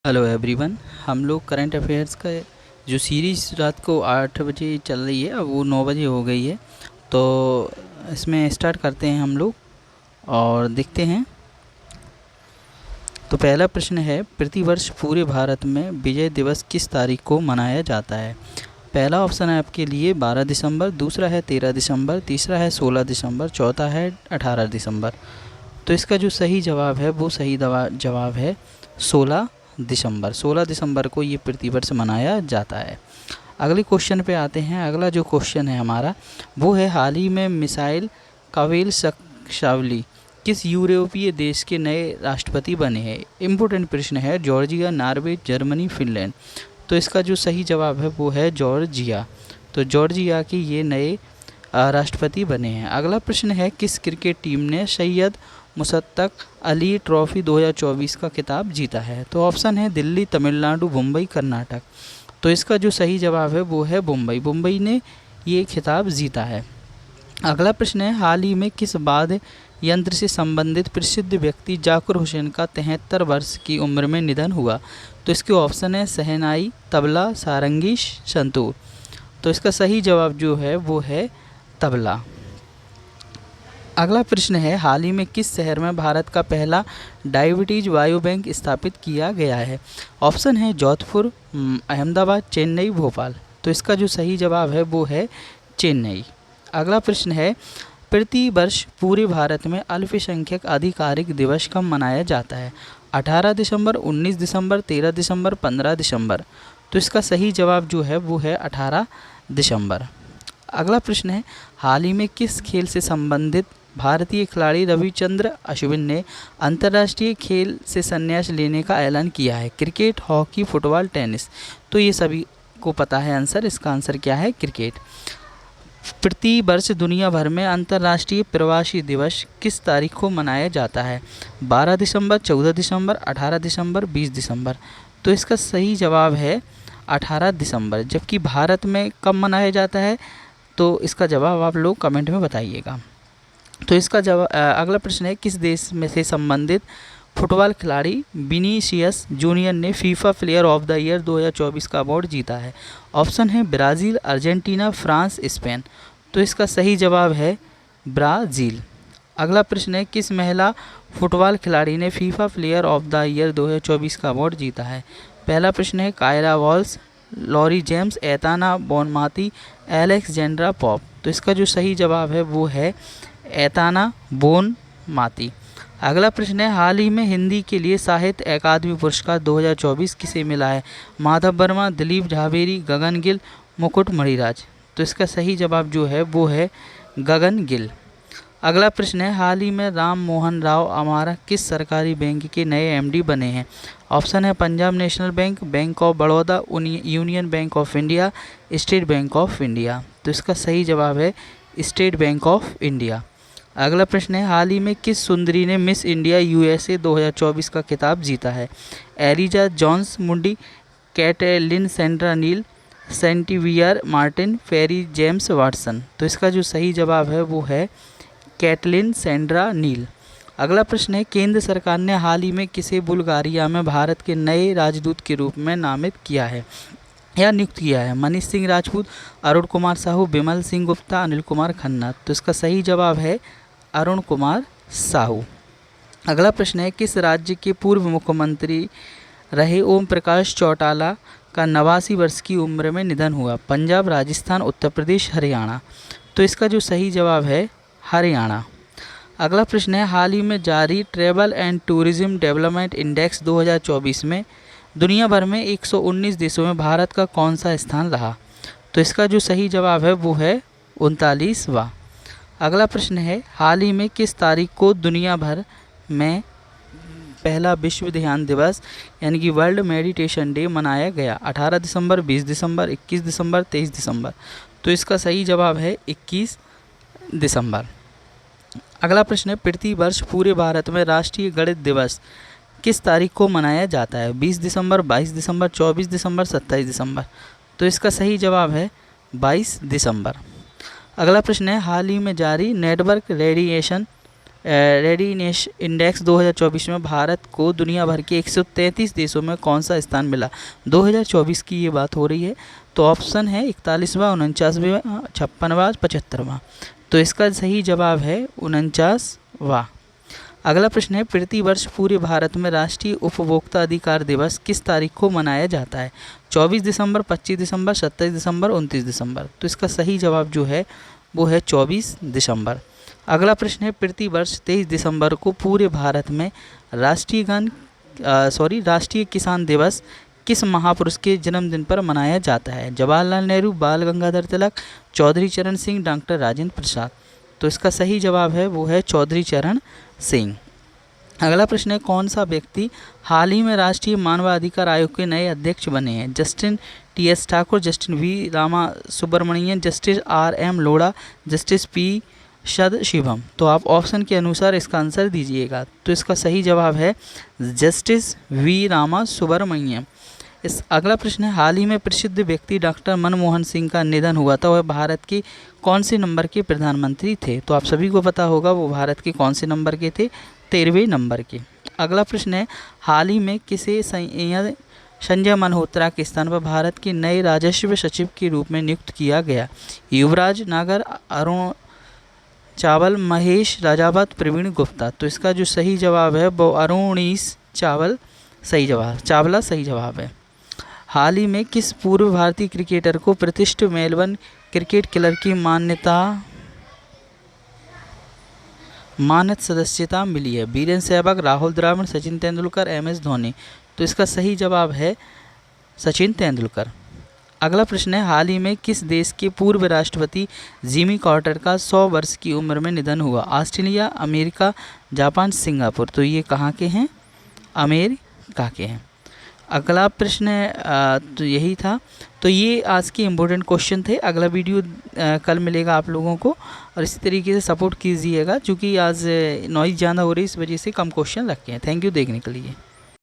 Hello everyone. हम लोग current affairs का जो सीरीज़ रात को 8 बजे चल रही है, अब वो 9 बजे हो गई है। तो इसमें स्टार्ट करते हैं हम लोग और देखते हैं। तो पहला प्रश्न है, प्रतिवर्ष पूरे भारत में विजय दिवस किस तारीख को मनाया जाता है? पहला ऑप्शन है आपके लिए 12 दिसंबर, दूसरा है 13 दिसंबर, तीसरा है 16 दिसंबर, चौथा है 18 दिसंबर। तो इसका जो सही जवाब है वो सही जवाब है 16 दिसंबर। 16 दिसंबर को ये प्रतिवर्ष मनाया जाता है। अगले क्वेश्चन पे आते हैं। अगला जो क्वेश्चन है हमारा वो है, हाल ही में मिसाइल कावेलशविली किस यूरोपीय देश के नए राष्ट्रपति बने हैं? इम्पोर्टेंट प्रश्न है। Georgia, Norway, Germany, Finland. तो इसका जो सही जवाब है वो है जॉर्जिया। तो जॉर्जिया के ये नए राष्ट्रपति बने हैं। अगला प्रश्न है, किस क्रिकेट टीम ने सैयद मुश्ताक अली ट्रॉफी 2024 का खिताब जीता है? तो ऑप्शन है दिल्ली, तमिलनाडु, मुंबई, कर्नाटक। तो इसका जो सही जवाब है वो है मुंबई। मुंबई ने ये खिताब जीता है। अगला प्रश्न है, हाल ही में किस वाद्य यंत्र से संबंधित प्रसिद्ध व्यक्ति जाकिर हुसैन का 73 वर्ष की उम्र में निधन हुआ? तो इसके ऑप्शन है शहनाई, तबला, सारंगी, संतूर। तो इसका सही जवाब जो है वो है तबला। अगला प्रश्न है, हाल ही में किस शहर में भारत का पहला डायबिटीज बायो बैंक स्थापित किया गया है? ऑप्शन है जोधपुर, अहमदाबाद, चेन्नई, भोपाल। तो इसका जो सही जवाब है वो है चेन्नई। अगला प्रश्न है, प्रति वर्ष पूरे भारत में अल्पसंख्यक आधिकारिक दिवस कब मनाया जाता है? 18 दिसंबर, 19 दिसंबर, 13 दिसंबर, 15 दिसंबर। तो इसका सही जवाब जो है वो है 18 दिसंबर। अगला प्रश्न है, हाल ही में किस खेल से संबंधित भारतीय खिलाड़ी रविचंद्र अश्विन ने अंतर्राष्ट्रीय खेल से संन्यास लेने का ऐलान किया है? Cricket, hockey, football, tennis. तो ये सभी को पता है आंसर। इसका आंसर क्या है? क्रिकेट। प्रति वर्ष दुनिया भर में अंतर्राष्ट्रीय प्रवासी दिवस किस तारीख को मनाया जाता है? 12 दिसंबर, 14 दिसंबर, 18 दिसंबर, 20 दिसंबर। तो इसका सही जवाब है 18 दिसंबर। जबकि भारत में कब मनाया जाता है? तो इसका जवाब आप लोग कमेंट में बताइएगा। तो इसका जवाब अगला प्रश्न है, किस देश में से संबंधित फुटबॉल खिलाड़ी विनीसियस जूनियर ने FIFA player of the year 2024 का अवार्ड जीता है? ऑप्शन है ब्राज़ील, अर्जेंटीना, फ्रांस, स्पेन। तो इसका सही जवाब है ब्राज़ील। अगला प्रश्न है, किस महिला फुटबॉल खिलाड़ी ने FIFA player of the year 2024 का अवार्ड जीता है? पहला प्रश्न है Keira Walsh, Lauren James, Aitana Bonmati, Alexandra Popp. तो इसका जो सही जवाब है वो है एताना बोनमाती। अगला प्रश्न है, हाल ही में हिंदी के लिए साहित्य अकादमी पुरस्कार 2024 किसे मिला है? माधव वर्मा, दिलीप झावेरी, गगन गिल, मुकुट मणिराज। तो इसका सही जवाब जो है वो है गगन गिल। अगला प्रश्न है, हाल ही में राम मोहन राव अमारा किस सरकारी बैंक के नए एमडी बने हैं? ऑप्शन है Punjab national bank, bank of Baroda, union bank of India, state bank of India. तो इसका सही जवाब है स्टेट बैंक ऑफ इंडिया। अगला प्रश्न है, हाल ही में किस सुंदरी ने मिस इंडिया यूएसए 2024 का खिताब जीता है? एलिजा जॉन्स मुंडी, कैटलिन सेंड्रा नील, सेंटिवियर मार्टिन, फेरी जेम्स वाटसन। तो इसका जो सही जवाब है वो है कैटलिन सेंड्रा नील। अगला प्रश्न है, केंद्र सरकार ने हाल ही में किसे बुल्गारिया में भारत के नए राजदूत के रूप में नामित किया है या नियुक्त किया है? मनीष सिंह राजपूत, अरुण कुमार साहू, बिमल सिंह गुप्ता, अनिल कुमार खन्ना। तो इसका सही जवाब है अरुण कुमार साहू। अगला प्रश्न है, किस राज्य के पूर्व मुख्यमंत्री रहे ओम प्रकाश चौटाला का 89 वर्ष की उम्र में निधन हुआ? पंजाब, राजस्थान, उत्तर प्रदेश, हरियाणा। तो इसका जो सही जवाब है हरियाणा। अगला प्रश्न है, हाल ही में जारी travel and tourism development index 2024 में दुनिया भर में 119 देशों में भारत का कौन सा स्थान रहा? तो इसका जो सही जवाब है वो है 39वां। अगला प्रश्न है, हाल ही में किस तारीख को दुनिया भर में पहला विश्व ध्यान दिवस यानी कि वर्ल्ड मेडिटेशन डे मनाया गया? 18 दिसंबर, 20 दिसंबर, 21 दिसंबर, 23 दिसंबर। तो इसका सही जवाब है 21 दिसंबर। अगला प्रश्न है, प्रति वर्ष पूरे भारत में राष्ट्रीय गणित दिवस किस तारीख को मनाया जाता है? 20 दिसंबर, 22 दिसंबर, 24 दिसंबर, 27 दिसंबर। तो इसका सही जवाब है 22 दिसंबर। अगला प्रश्न है, हाल ही में जारी नेटवर्क रेडिएशन रेडीनेस इंडेक्स 2024 में भारत को दुनिया भर के 133 देशों में कौन सा स्थान मिला? 2024 की ये बात हो रही है। तो ऑप्शन है 41वां, 49वां, 56वां, 75वां। तो इसका सही जवाब है 49वां। अगला प्रश्न है, प्रति वर्ष पूरे भारत में राष्ट्रीय उपभोक्ता अधिकार दिवस किस तारीख को मनाया जाता है? 24 दिसंबर, 25 दिसंबर, 27 दिसंबर, 29 दिसंबर। तो इसका सही जवाब जो है वो है 24 दिसंबर। अगला प्रश्न है, प्रति वर्ष 23 दिसंबर को पूरे भारत में राष्ट्रीय किसान दिवस किस महापुरुष के जन्मदिन पर मनाया जाता है? जवाहरलाल नेहरू, बाल गंगाधर तिलक, चौधरी चरण सिंह, डॉक्टर राजेंद्र प्रसाद। तो इसका सही जवाब है वो है चौधरी चरण सिंह। अगला प्रश्न है, कौन सा व्यक्ति हाल ही में राष्ट्रीय मानवाधिकार आयोग के नए अध्यक्ष बने हैं? Justice T S. Thakur, justice V. Rama Subramanian, justice R.M. Lodha, justice P. Sathasivam. तो आप ऑप्शन के अनुसार इसका आंसर दीजिएगा। तो इसका सही जवाब है जस्टिस वी. रामा सुब्रमण्यम। इस अगला प्रश्न है, हाल ही में प्रसिद्ध व्यक्ति डॉक्टर मनमोहन सिंह का निधन हुआ था, वह भारत के कौन से नंबर के प्रधानमंत्री थे? तो आप सभी को पता होगा वो भारत के कौन से नंबर के थे? 13वें नंबर के। अगला प्रश्न है, हाल ही में किसे संजय मल्होत्रा के स्थान पर भारत के नए राजस्व सचिव के रूप में नियुक्त किया गया? युवराज नागर, अरुण चावल, महेश राजावत, प्रवीण गुप्ता। तो इसका जो सही जवाब है वो अरुणीश चावला सही जवाब है। हाल ही में किस पूर्व भारतीय क्रिकेटर को प्रतिष्ठित मेलबर्न क्रिकेट क्लब की मानद सदस्यता मिली है? वीरेंद्र सहवाग, राहुल द्रविड़, सचिन तेंदुलकर, MS धोनी। तो इसका सही जवाब है सचिन तेंदुलकर। अगला प्रश्न है, हाल ही में किस देश के पूर्व राष्ट्रपति जिमी कार्टर का 100 वर्ष की उम्र में निधन हुआ? Australia, America, Japan, Singapore. तो ये कहाँ के हैं? अमेरिका के हैं। अगला प्रश्न तो यही था। तो ये आज के इम्पोर्टेंट क्वेश्चन थे। अगला वीडियो कल मिलेगा आप लोगों को, और इसी तरीके से सपोर्ट कीजिएगा, क्योंकि आज नॉइज़ ज़्यादा हो रही है, इस वजह से कम क्वेश्चन रखे हैं। थैंक यू देखने के लिए।